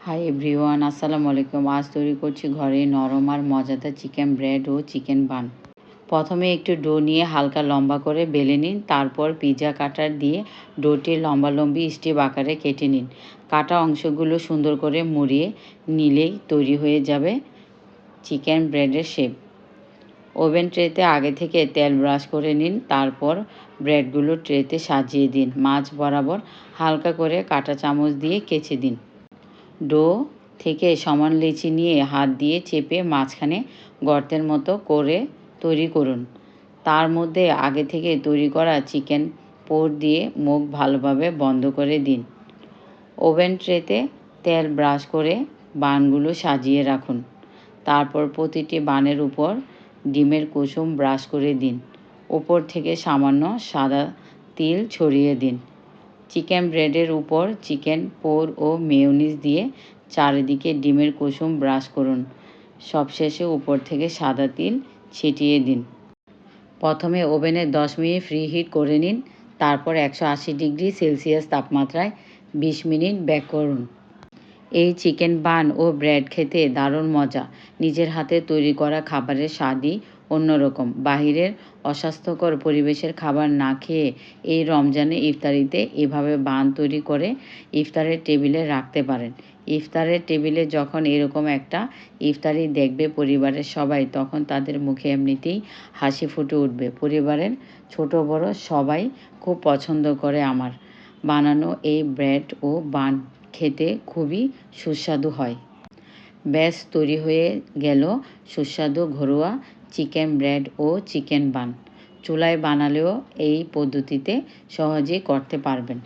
Hi everyone, আসসালামু আলাইকুম। আজ তৈরি করছি ঘরে নরম আর মজাদার চিকেন ব্রেড ও চিকেন বান। প্রথমে একটু ডো নিয়ে হালকা লম্বা করে বেলে নিন। তারপর পিৎজা কাটার দিয়ে ডোটি লম্বালম্বি স্টিপ আকারে কেটে নিন। কাটা অংশগুলো সুন্দর করে মুড়িয়ে নিলেই তৈরি হয়ে যাবে চিকেন ব্রেডের শেপ। ওভেন ট্রেতে আগে থেকে তেল ব্রাশ করে নিন। তারপর ব্রেডগুলো ট্রেতে সাজিয়ে দিন। মাঝ বরাবর হালকা করে কাঁটা চামচ দিয়ে কেচে দিন। ডো থেকে সমান লেচি নিয়ে হাত দিয়ে চেপে মাঝখানে গর্তের মতো করে তৈরি করুন। তার মধ্যে আগে থেকে তৈরি করা চিকেন পোর দিয়ে মুখ ভালোভাবে বন্ধ করে দিন। ওভেন ট্রেতে তেল ব্রাশ করে বানগুলো সাজিয়ে রাখুন। তারপর প্রতিটি বানের উপর ডিমের কুসুম ব্রাশ করে দিন। উপর থেকে সামান্য সাদা তিল ছড়িয়ে দিন। চিকেন ব্রেডের উপর চিকেন পোর ও মেয়োনিজ দিয়ে চারিদিকে ডিমের কুসুম ব্রাশ করুন। সবশেষে উপর থেকে সাদা তিল ছিটিয়ে দিন। প্রথমে ওভেনে 10 মিনিট প্রিহিট করে নিন। তারপর 180 ডিগ্রি সেলসিয়াস তাপমাত্রায় 20 মিনিট বেক করুন। এই চিকেন বান ও ব্রেড খেতে দারুণ মজা। নিজের হাতে তৈরি করা খাবারের স্বাদই অন্যরকম। বাহিরের অস্বাস্থ্যকর পরিবেশের খাবার না খেয়ে এই রমজানে ইফতারিতে এভাবে বান তৈরি করে ইফতারের টেবিলে রাখতে পারেন। ইফতারের টেবিলে যখন এরকম একটা ইফতারি দেখবে পরিবারের সবাই, তখন তাদের মুখে এমনিতেই হাসি ফুটে উঠবে। পরিবারের ছোট বড় সবাই খুব পছন্দ করে আমার বানানো এই ব্রেড ও বান। খেতে খুবই সুস্বাদু হয়। ব্যাস তৈরি হয়ে গেল সুস্বাদু ঘরোয়া চিকেন ব্রেড ও চিকেন বান। চুলায় বানালেও এই পদ্ধতিতে সহজেই করতে পারবেন।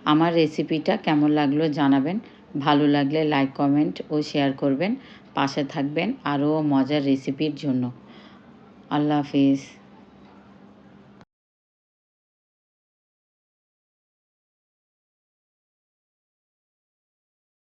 আমার রেসিপিটা কেমন লাগলো জানাবেন। ভালো লাগলে লাইক, কমেন্ট ও শেয়ার করবেন। পাশে থাকবেন আরও মজার রেসিপির জন্য। আল্লাহ হাফিজ।